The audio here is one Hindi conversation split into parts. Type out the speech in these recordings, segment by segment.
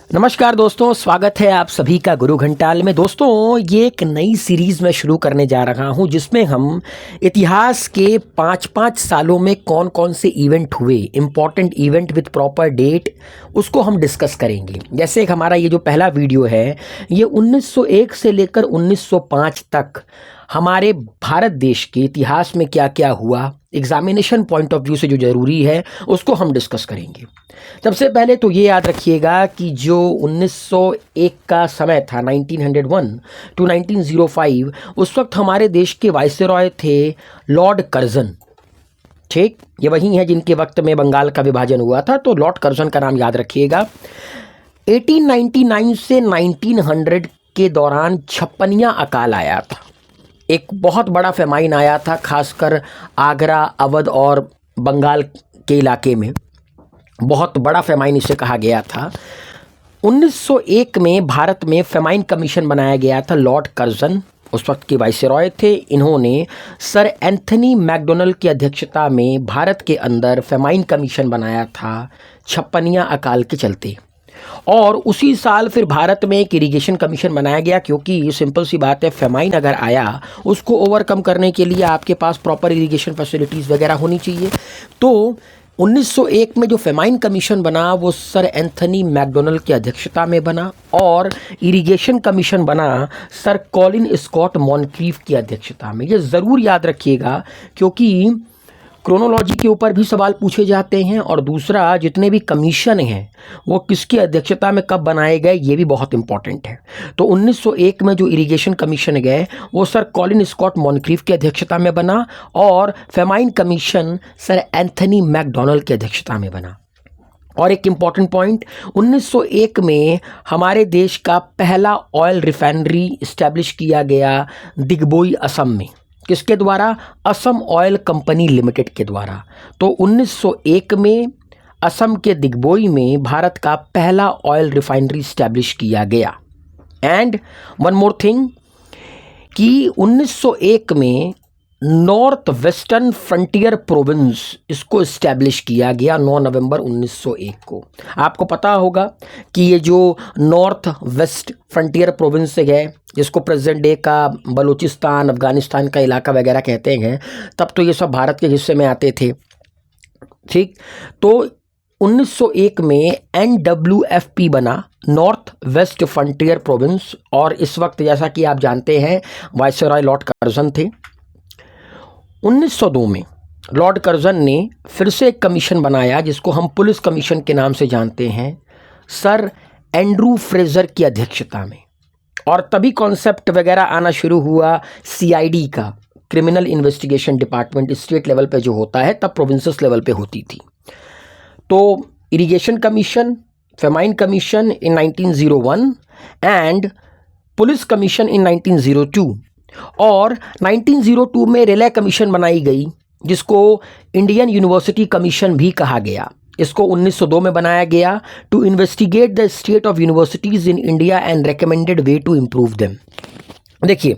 नमस्कार दोस्तों, स्वागत है आप सभी का गुरु घंटाल में। दोस्तों, ये एक नई सीरीज़ में शुरू करने जा रहा हूं जिसमें हम इतिहास के 5-5 सालों में कौन कौन से इवेंट हुए, important event with proper date, उसको हम डिस्कस करेंगे। जैसे हमारा ये जो पहला वीडियो है ये 1901 से लेकर 1905 तक हमारे भारत देश के इतिहास में क्या क्या हुआ, एग्जामिनेशन पॉइंट ऑफ व्यू से जो ज़रूरी है उसको हम डिस्कस करेंगे। सबसे पहले तो ये याद रखिएगा कि जो 1901 का समय था 1901 टू 1905, उस वक्त हमारे देश के वाइसरॉय थे लॉर्ड कर्जन। ठीक, ये वही हैं जिनके वक्त में बंगाल का विभाजन हुआ था, तो लॉर्ड कर्जन का नाम याद रखिएगा। 1899 से 1900 के दौरान छप्पनिया अकाल आया था। एक बहुत बड़ा फेमाइन आया था, खासकर आगरा, अवध और बंगाल के इलाके में। बहुत बड़ा फेमाइन इसे कहा गया था। 1901 में भारत में फेमाइन कमीशन बनाया गया था। लॉर्ड कर्जन उस वक्त के वाइसरॉय थे। इन्होंने सर एंथनी मैकडोनल्ड की अध्यक्षता में भारत के अंदर फेमाइन कमीशन बनाया था छप्पनिया अकाल के चलते। और उसी साल फिर भारत में एक इरिगेशन कमीशन बनाया गया, क्योंकि सिंपल सी बात है, फेमाइन अगर आया उसको ओवरकम करने के लिए आपके पास प्रॉपर इरिगेशन फैसिलिटीज़ वगैरह होनी चाहिए। तो 1901 में जो फेमाइन कमीशन बना वो सर एंथनी मैकडोनल्ड की अध्यक्षता में बना, और इरिगेशन कमीशन बना सर कॉलिन स्कॉट मॉनक्रीफ की अध्यक्षता में। ये ज़रूर याद रखिएगा, क्योंकि क्रोनोलॉजी के ऊपर भी सवाल पूछे जाते हैं, और दूसरा जितने भी कमीशन हैं वो किसकी अध्यक्षता में कब बनाए गए ये भी बहुत इंपॉर्टेंट है। तो 1901 में जो इरिगेशन कमीशन गए वो सर कॉलिन स्कॉट मॉनक्रीफ की अध्यक्षता में बना, और famine commission sir Anthony McDonald की अध्यक्षता में बना। और एक इम्पॉर्टेंट पॉइंट, 1901 में हमारे देश का पहला ऑयल रिफाइनरी इस्टेब्लिश किया गया दिग्बोई, असम में। किसके द्वारा? असम ऑयल कंपनी लिमिटेड के द्वारा। तो 1901 में असम के दिग्बोई में भारत का पहला ऑयल रिफाइनरी इस्टेब्लिश किया गया। एंड वन मोर थिंग कि 1901 में नॉर्थ वेस्टर्न फ्रंटियर प्रोविंस इसको इस्टेब्लिश किया गया 9 नवंबर 1901 को। आपको पता होगा कि ये जो नॉर्थ वेस्ट फ्रंटियर प्रोविंस है, जिसको प्रेजेंट डे का बलूचिस्तान, अफगानिस्तान का इलाका वगैरह कहते हैं, तब तो ये सब भारत के हिस्से में आते थे। ठीक, तो 1901 में NWFP बना, नॉर्थ वेस्ट फ्रंटियर प्रोविंस, और इस वक्त जैसा कि आप जानते हैं वाइसरॉय लॉर्ड कर्जन थे। 1902 में लॉर्ड कर्जन ने फिर से एक कमीशन बनाया जिसको हम पुलिस कमीशन के नाम से जानते हैं, सर एंड्रू फ्रेजर की अध्यक्षता में। और तभी कॉन्सेप्ट वगैरह आना शुरू हुआ CID का, criminal investigation department, state level पे जो होता है, तब प्रोविंसेस लेवल पे होती थी। तो irrigation commission, famine commission in 1901 and police commission इन 1902। और 1902 में रिले कमीशन बनाई गई, जिसको इंडियन यूनिवर्सिटी कमीशन भी कहा गया। इसको 1902 में बनाया गया to investigate the state of universities in India and recommended way to improve them. देखिए,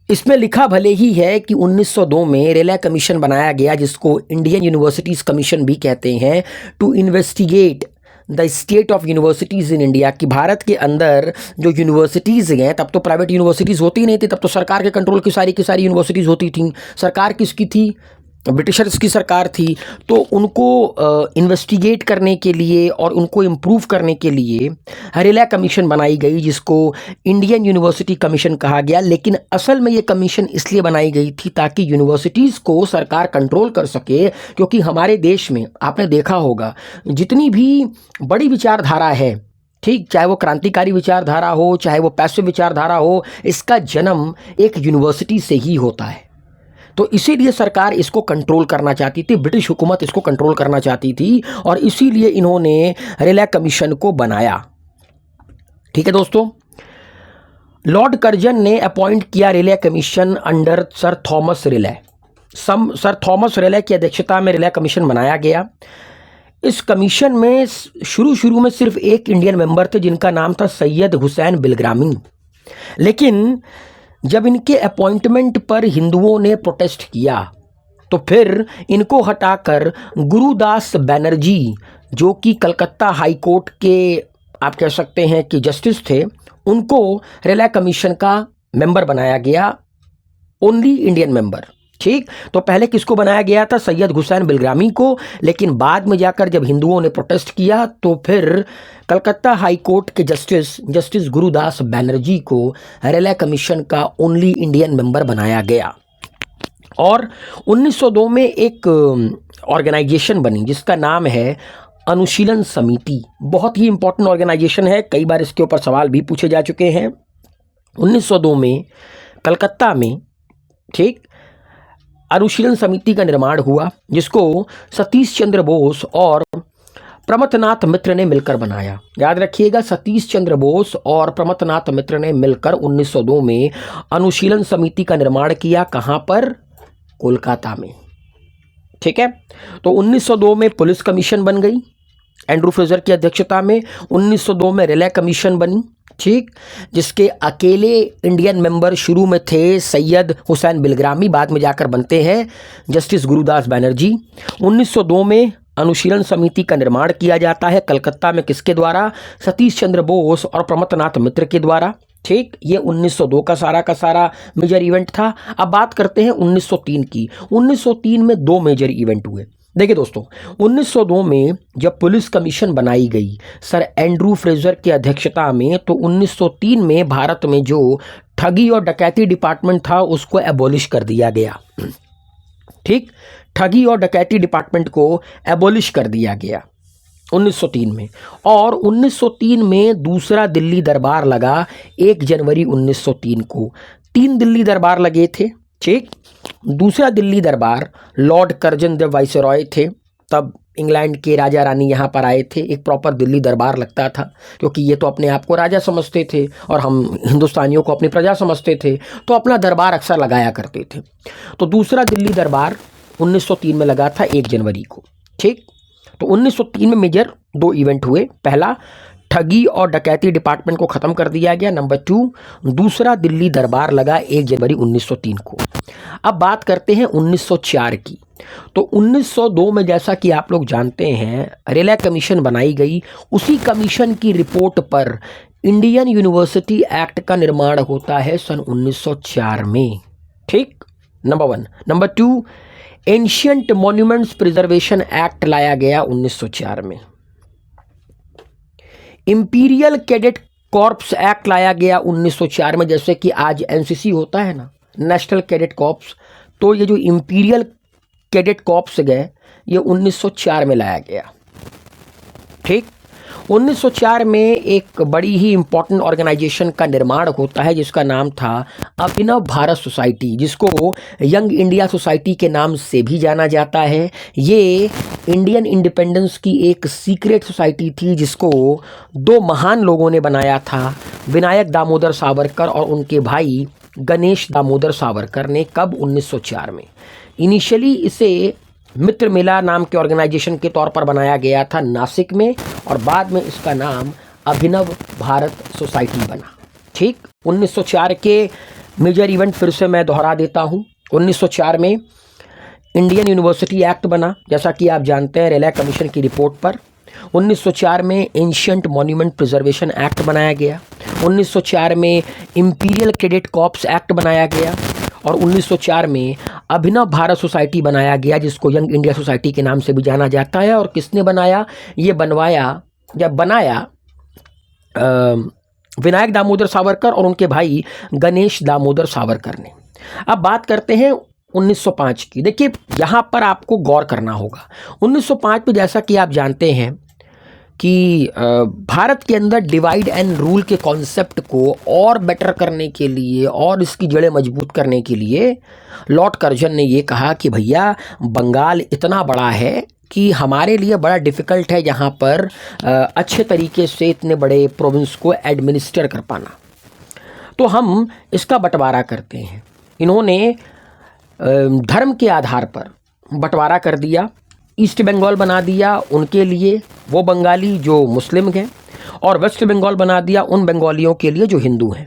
इसमें लिखा भले ही है कि 1902 में रिले कमीशन बनाया गया, जिसको इंडियन यूनिवर्सिटीज़ कमीशन भी कहते हैं, to investigate the state of universities in India, कि भारत के अंदर जो यूनिवर्सिटीज़ हैं, तब तो प्राइवेट यूनिवर्सिटीज़ होती नहीं थी, तब तो सरकार के कंट्रोल की सारी यूनिवर्सिटीज़ होती थी। सरकार किसकी थी? ब्रिटिशर्स की सरकार थी। तो उनको इन्वेस्टिगेट करने के लिए और उनको इम्प्रूव करने के लिए रिले कमीशन बनाई गई, जिसको इंडियन यूनिवर्सिटी कमीशन कहा गया। लेकिन असल में ये कमीशन इसलिए बनाई गई थी ताकि यूनिवर्सिटीज़ को सरकार कंट्रोल कर सके, क्योंकि हमारे देश में आपने देखा होगा जितनी भी बड़ी विचारधारा है, ठीक, चाहे वो क्रांतिकारी विचारधारा हो, चाहे वो पैसिव विचारधारा हो, इसका जन्म एक यूनिवर्सिटी से ही होता है। तो इसीलिए सरकार इसको कंट्रोल करना चाहती थी, ब्रिटिश हुकूमत इसको कंट्रोल करना चाहती थी, और इसीलिए इन्होंने रिले कमीशन को बनाया। ठीक है दोस्तों, लॉर्ड कर्जन ने अपॉइंट किया relay commission under sir Thomas relay. Sir Thomas relay की अध्यक्षता में रिले कमीशन बनाया गया। इस कमीशन में शुरू में सिर्फ एक इंडियन मेंबर थे, जिनका नाम था सैयद हुसैन बिलग्रामी। लेकिन जब इनके अपॉइंटमेंट पर हिंदुओं ने प्रोटेस्ट किया, तो फिर इनको हटाकर गुरुदास बनर्जी, जो कि कलकत्ता हाई कोर्ट के आप कह सकते हैं कि जस्टिस थे, उनको रिले कमीशन का मेंबर बनाया गया, ओनली इंडियन मेंबर। ठीक, तो पहले किसको बनाया गया था? सैयद हुसैन बिलग्रामी को, लेकिन बाद में जाकर जब हिंदुओं ने प्रोटेस्ट किया तो फिर कलकत्ता हाई कोर्ट के जस्टिस गुरुदास बनर्जी को रिले कमीशन का ओनली इंडियन मेंबर बनाया गया। और 1902 में एक ऑर्गेनाइजेशन बनी जिसका नाम है अनुशीलन समिति। बहुत ही इंपॉर्टेंट ऑर्गेनाइजेशन है, कई बार इसके ऊपर सवाल भी पूछे जा चुके हैं। 1902 में कलकत्ता में, ठीक, अनुशीलन समिति का निर्माण हुआ जिसको सतीश चंद्र बोस और प्रमथनाथ मित्र ने मिलकर बनाया। याद रखिएगा, सतीश चंद्र बोस और प्रमथनाथ मित्र ने मिलकर 1902 में अनुशीलन समिति का निर्माण किया। कहाँ पर? कोलकाता में। ठीक है, तो 1902 में पुलिस कमीशन बन गई एंड्रू फ्रेजर की अध्यक्षता में। 1902 में रिले कमीशन बनी, ठीक, जिसके अकेले इंडियन मेंबर शुरू में थे सैयद हुसैन बिलग्रामी, बाद में जाकर बनते हैं जस्टिस गुरुदास बनर्जी। 1902 में अनुशीलन समिति का निर्माण किया जाता है कलकत्ता में, किसके द्वारा? सतीश चंद्र बोस और प्रमथनाथ मित्र के द्वारा। ठीक, ये 1902 का सारा मेजर इवेंट था। अब बात करते हैं 1903 की। 1903 में दो मेजर इवेंट हुए। देखिए दोस्तों, 1902 में जब पुलिस कमीशन बनाई गई सर एंड्रू फ्रेजर की अध्यक्षता में, तो 1903 में भारत में जो ठगी और डकैती डिपार्टमेंट था उसको एबॉलिश कर दिया गया। ठीक, ठगी और डकैती डिपार्टमेंट को एबॉलिश कर दिया गया 1903 में। और 1903 में दूसरा दिल्ली दरबार लगा 1 जनवरी 1903 को। 3 दिल्ली दरबार लगे थे। ठीक, दूसरा दिल्ली दरबार लॉर्ड कर्जन देव वाइसरॉय थे, तब इंग्लैंड के राजा रानी यहाँ पर आए थे। एक प्रॉपर दिल्ली दरबार लगता था, क्योंकि ये तो अपने आप को राजा समझते थे और हम हिंदुस्तानियों को अपनी प्रजा समझते थे, तो अपना दरबार अक्सर लगाया करते थे। तो दूसरा दिल्ली दरबार 1903 में लगा था 1 जनवरी को। ठीक, तो 1903 में मेजर 2 इवेंट हुए। पहला, ठगी और डकैती डिपार्टमेंट को ख़त्म कर दिया गया। नंबर 2, दूसरा दिल्ली दरबार लगा 1 जनवरी 1903 को। अब बात करते हैं 1904 की। तो 1902 में जैसा कि आप लोग जानते हैं रिले कमीशन बनाई गई। उसी कमीशन की रिपोर्ट पर इंडियन यूनिवर्सिटी एक्ट का निर्माण होता है सन 1904 में। ठीक, number 1। Number 2, ancient monuments preservation act लाया गया 1904 में। इंपीरियल कैडेट कॉर्प्स एक्ट लाया गया 1904 में। जैसे कि आज एनसीसी होता है ना, नेशनल कैडेट कॉर्प्स, तो ये जो इंपीरियल कैडेट कॉर्प्स गए ये 1904 में लाया गया। ठीक, 1904 में एक बड़ी ही इंपॉर्टेंट ऑर्गेनाइजेशन का निर्माण होता है जिसका नाम था अभिनव भारत सोसाइटी, जिसको यंग इंडिया सोसाइटी के नाम से भी जाना जाता है। ये इंडियन इंडिपेंडेंस की एक सीक्रेट सोसाइटी थी जिसको 2 महान लोगों ने बनाया था, विनायक दामोदर सावरकर और उनके भाई गणेश दामोदर सावरकर ने। कब? 1904 में। इनिशियली इसे मित्र मेला नाम के ऑर्गेनाइजेशन के तौर पर बनाया गया था नासिक में, और बाद में इसका नाम अभिनव भारत सोसाइटी बना। ठीक, 1904 के मेजर इवेंट फिर से मैं दोहरा देता हूँ। 1904 में इंडियन यूनिवर्सिटी एक्ट बना, जैसा कि आप जानते हैं रिले कमीशन की रिपोर्ट पर। 1904 में एंशियंट मॉन्यूमेंट प्रिजर्वेशन एक्ट बनाया गया। 1904 में इंपीरियल कैडेट कॉर्प्स एक्ट बनाया गया। और 1904 में अभिनव भारत सोसाइटी बनाया गया, जिसको यंग इंडिया सोसाइटी के नाम से भी जाना जाता है। और किसने बनाया? ये बनाया विनायक दामोदर सावरकर और उनके भाई गणेश दामोदर सावरकर ने। अब बात करते हैं 1905 की। देखिए, यहाँ पर आपको गौर करना होगा। 1905 में जैसा कि आप जानते हैं कि भारत के अंदर डिवाइड एंड रूल के कॉन्सेप्ट को और बेटर करने के लिए और इसकी जड़ें मजबूत करने के लिए लॉर्ड कर्जन ने ये कहा कि भैया, बंगाल इतना बड़ा है कि हमारे लिए बड़ा डिफ़िकल्ट है यहाँ पर अच्छे तरीके से इतने बड़े प्रोविंस को एडमिनिस्टर कर पाना, तो हम इसका बंटवारा करते हैं। इन्होंने धर्म के आधार पर बंटवारा कर दिया। ईस्ट बंगाल बना दिया उनके लिए, वो बंगाली जो मुस्लिम हैं, और वेस्ट बंगाल बना दिया उन बंगालियों के लिए जो हिंदू हैं।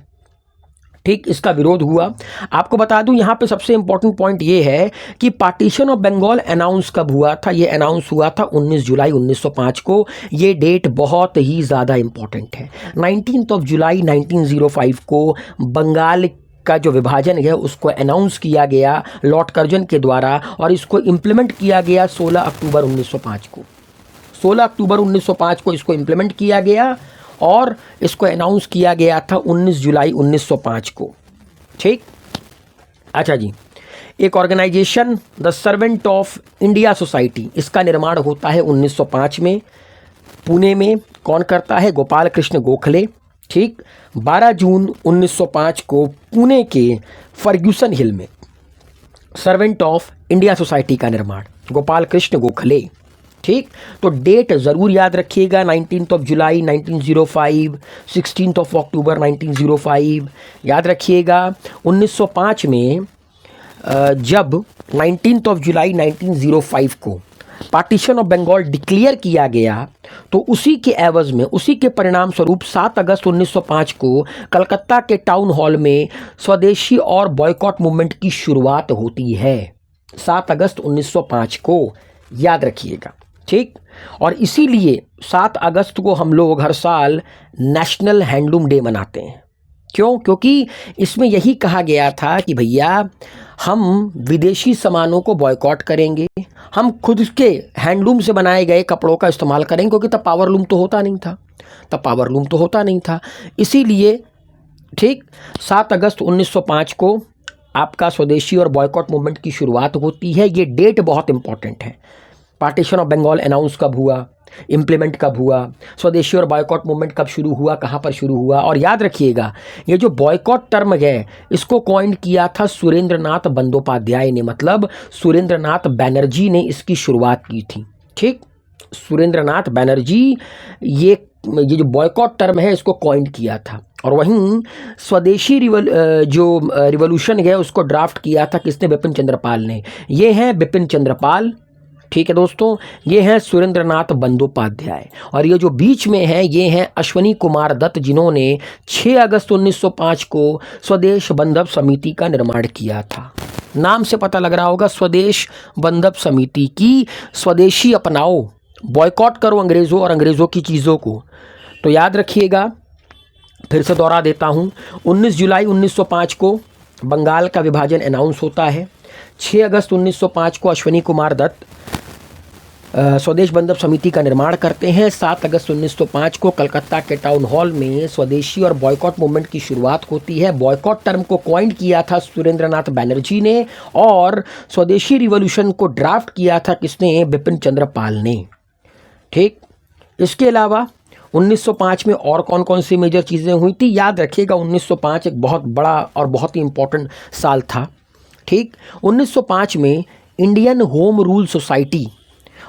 ठीक, इसका विरोध हुआ। आपको बता दूं यहाँ पे सबसे इंपॉर्टेंट पॉइंट ये है कि पार्टीशन ऑफ बंगाल अनाउंस कब हुआ था। ये अनाउंस हुआ था 19 जुलाई 1905 को। ये डेट बहुत ही ज़्यादा इंपॉर्टेंट है। 19 जुलाई 1905 को बंगाल का जो विभाजन है उसको अनाउंस किया गया लॉर्ड कर्जन के द्वारा, और इसको इम्प्लीमेंट किया गया 16 अक्टूबर 1905 को। 16 अक्टूबर 1905 को इसको इम्प्लीमेंट किया गया और इसको अनाउंस किया गया था 19 जुलाई 1905 को। ठीक, अच्छा जी, एक organization the servant of India society, इसका निर्माण होता है 1905 में पुणे में। कौन करता है? गोपाल कृष्ण गोखले। ठीक, 12 जून 1905 को पुणे के फर्ग्यूसन हिल में सर्वेंट ऑफ इंडिया सोसाइटी का निर्माण, गोपाल कृष्ण गोखले। ठीक, तो डेट ज़रूर याद रखिएगा, 19 जुलाई 1905, 16 अक्टूबर 1905 याद रखिएगा। 1905 में जब 19 जुलाई 1905 को पार्टीशन ऑफ बंगाल डिक्लेयर किया गया, तो उसी के एवज में, उसी के परिणाम स्वरूप 7 अगस्त 1905 को कलकत्ता के टाउन हॉल में स्वदेशी और बॉयकॉट मूवमेंट की शुरुआत होती है। 7 अगस्त 1905 को याद रखिएगा। ठीक, और इसीलिए 7 अगस्त को हम लोग हर साल नेशनल हैंडलूम डे मनाते हैं। क्यों? क्योंकि इसमें यही कहा गया था कि भैया हम विदेशी सामानों को बॉयकॉट करेंगे, हम खुद के हैंडलूम से बनाए गए कपड़ों का इस्तेमाल करेंगे, क्योंकि तब पावरलूम तो होता नहीं था। इसीलिए ठीक 7 अगस्त 1905 को आपका स्वदेशी और बॉयकॉट मूवमेंट की शुरुआत होती है। ये डेट बहुत इंपॉर्टेंट है। पार्टीशन ऑफ बंगाल अनाउंस कब हुआ, इम्प्लीमेंट कब हुआ, स्वदेशी और बॉयकॉट मूवमेंट कब शुरू हुआ, कहाँ पर शुरू हुआ। और याद रखिएगा, ये जो बॉयकॉट टर्म है इसको कॉइन किया था सुरेंद्रनाथ बंदोपाध्याय ने, मतलब सुरेंद्रनाथ बैनर्जी ने इसकी शुरुआत की थी। ठीक, सुरेंद्रनाथ बैनर्जी ये जो बॉयकॉट टर्म है इसको कॉइन किया था। और वहीं स्वदेशी जो रिवॉल्यूशन है उसको ड्राफ्ट किया था किसने? बिपिन चंद्रपाल ने। ये हैं बिपिन चंद्रपाल। ठीक है दोस्तों, ये हैं सुरेंद्रनाथ बंदोपाध्याय। और ये जो बीच में है ये हैं अश्वनी कुमार दत्त, जिन्होंने 6 अगस्त 1905 को स्वदेश बंधव समिति का निर्माण किया था। नाम से पता लग रहा होगा, स्वदेश बंधव समिति की स्वदेशी अपनाओ, बॉयकॉट करो अंग्रेज़ों और अंग्रेज़ों की चीज़ों को। तो याद रखिएगा, फिर से दोहरा देता हूँ, 19 जुलाई 1905 को बंगाल का विभाजन अनाउंस होता है। 6 अगस्त 1905 को अश्वनी कुमार दत्त स्वदेश बंधव समिति का निर्माण करते हैं। 7 अगस्त 1905 को कलकत्ता के टाउन हॉल में स्वदेशी और बॉयकॉट मूवमेंट की शुरुआत होती है। बॉयकॉट टर्म को कॉइन किया था सुरेंद्रनाथ बैनर्जी ने, और स्वदेशी रिवॉल्यूशन को ड्राफ्ट किया था किसने? बिपिन चंद्रपाल ने। ठीक, इसके अलावा 1905 में और कौन कौन सी मेजर चीज़ें हुई थी याद रखिएगा। 1905 एक बहुत बड़ा और बहुत ही इंपॉर्टेंट साल था। ठीक, 1905 में Indian home rule society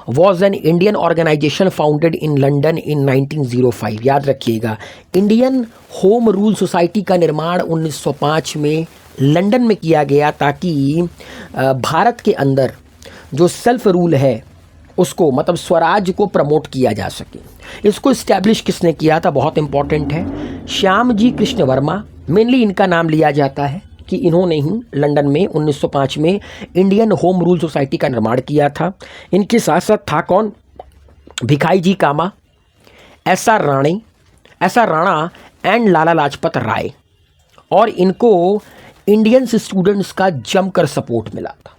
was an Indian organization founded in London in 1905। याद रखिएगा, इंडियन होम रूल सोसाइटी का निर्माण 1905 में लंदन में किया गया, ताकि भारत के अंदर जो सेल्फ रूल है उसको, मतलब स्वराज को प्रमोट किया जा सके। इसको इस्टेब्लिश किसने किया था? बहुत इंपॉर्टेंट है, श्याम जी कृष्ण वर्मा। मेनली इनका नाम लिया जाता है कि इन्होंने ही लंदन में 1905 में इंडियन होम रूल सोसाइटी का निर्माण किया था। इनके साथ साथ था कौन? भिखाई जी कामा, एस आर राणा एंड लाला लाजपत राय। और इनको इंडियंस स्टूडेंट्स का जमकर सपोर्ट मिला था,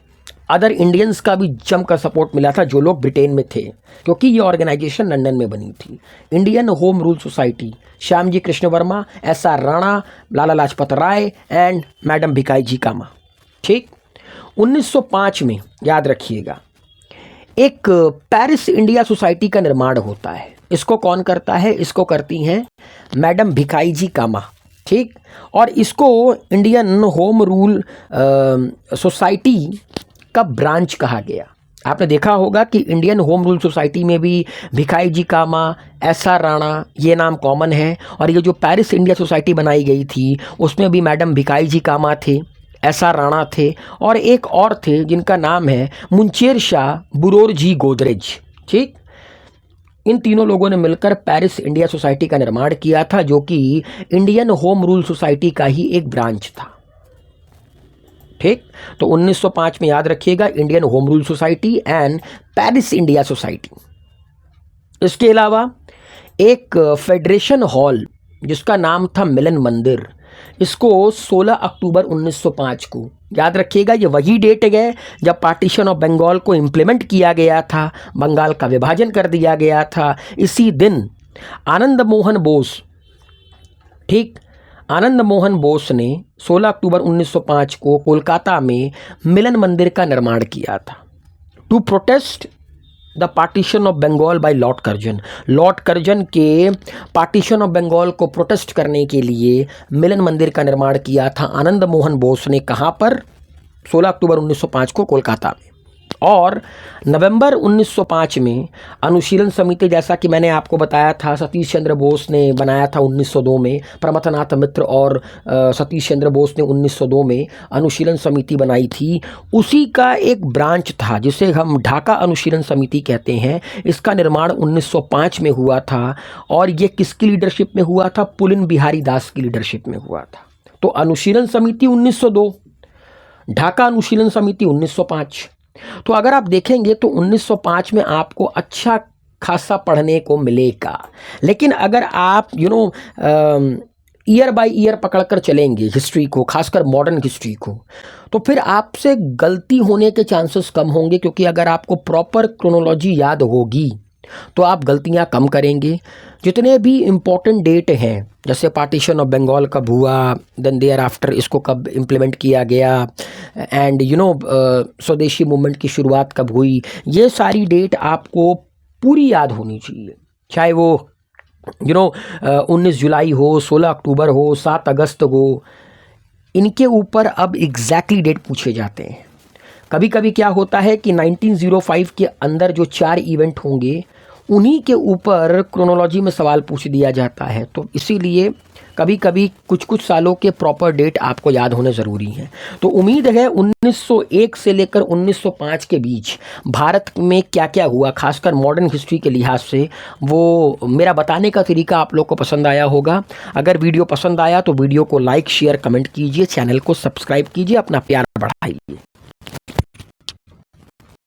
अदर इंडियंस का भी जमकर सपोर्ट मिला था जो लोग ब्रिटेन में थे, क्योंकि ये ऑर्गेनाइजेशन लंदन में बनी थी। Indian home rule society, Shyam ji Krishna Varma, S R Rana, Lala Lajpat Rai and madam Bhikhai ji Cama. ठीक, 1905 में याद रखिएगा एक पेरिस इंडिया सोसाइटी का निर्माण होता है। इसको कौन करता है? इसको करती हैं मैडम भिखाई जी कामा। ठीक, और इसको इंडियन होम रूल सोसाइटी का ब्रांच कहा गया। आपने देखा होगा कि इंडियन होम रूल सोसाइटी में भी भिखाई जी कामा, एस आर राणा, ये नाम कॉमन है। और ये जो पेरिस इंडिया सोसाइटी बनाई गई थी उसमें भी मैडम भिखाई जी कामा थे, एस आर राणा थे, और एक और थे जिनका नाम है मुंचेर शाह बुरोर जी गोदरेज। ठीक, इन तीनों लोगों ने मिलकर पेरिस इंडिया सोसाइटी का निर्माण किया था, जो कि इंडियन होम रूल सोसाइटी का ही एक ब्रांच था। ठीक, तो 1905 में याद रखिएगा, Indian home rule society and Paris India society. इसके अलावा एक फेडरेशन हॉल जिसका नाम था मिलन मंदिर, इसको 16 अक्टूबर 1905 को, याद रखिएगा, ये वही डेट है जब पार्टीशन ऑफ बंगाल को इम्प्लीमेंट किया गया था, बंगाल का विभाजन कर दिया गया था। इसी दिन आनंद मोहन बोस, ठीक, आनंद मोहन बोस ने 16 अक्टूबर 1905 को कोलकाता में मिलन मंदिर का निर्माण किया था, to protest the partition of Bengal by Lord Curzon. Lord Curzon के पार्टीशन ऑफ बंगाल को प्रोटेस्ट करने के लिए मिलन मंदिर का निर्माण किया था आनंद मोहन बोस ने। कहाँ पर? 16 अक्टूबर 1905 को कोलकाता में। और नवंबर 1905 में अनुशीलन समिति, जैसा कि मैंने आपको बताया था, सतीश चंद्र बोस ने बनाया था 1902 में, प्रमथनाथ मित्र और सतीश चंद्र बोस ने 1902 में अनुशीलन समिति बनाई थी। उसी का एक ब्रांच था जिसे हम ढाका अनुशीलन समिति कहते हैं। इसका निर्माण 1905 में हुआ था और ये किसकी लीडरशिप में हुआ था? पुलिन बिहारी दास की लीडरशिप में हुआ था। तो अनुशीलन समिति 1902, ढाका अनुशीलन समिति 1905। तो अगर आप देखेंगे तो 1905 में आपको अच्छा खासा पढ़ने को मिलेगा। लेकिन अगर आप ईयर बाय ईयर पकड़कर चलेंगे हिस्ट्री को, खासकर मॉडर्न हिस्ट्री को, तो फिर आपसे गलती होने के चांसेस कम होंगे, क्योंकि अगर आपको प्रॉपर क्रोनोलॉजी याद होगी तो आप गलतियां कम करेंगे। जितने भी इम्पोर्टेंट डेट हैं, जैसे पार्टीशन ऑफ बंगाल कब हुआ, देन देयर आफ्टर इसको कब इम्प्लीमेंट किया गया, एंड स्वदेशी मूवमेंट की शुरुआत कब हुई, ये सारी डेट आपको पूरी याद होनी चाहिए। चाहे वो 19 जुलाई हो, 16 अक्टूबर हो, 7 अगस्त हो, इनके ऊपर अब एग्जैक्टली डेट पूछे जाते हैं। कभी कभी क्या होता है कि 1905 के अंदर जो 4 इवेंट होंगे उन्हीं के ऊपर क्रोनोलॉजी में सवाल पूछ दिया जाता है। तो इसीलिए कभी कभी कुछ कुछ सालों के प्रॉपर डेट आपको याद होने ज़रूरी हैं। तो उम्मीद है 1901 से लेकर 1905 के बीच भारत में क्या क्या हुआ, खासकर मॉडर्न हिस्ट्री के लिहाज से, वो मेरा बताने का तरीका आप लोग को पसंद आया होगा। अगर वीडियो पसंद आया तो वीडियो को लाइक, शेयर, कमेंट कीजिए, चैनल को सब्सक्राइब कीजिए, अपना प्यार बढ़ाइए।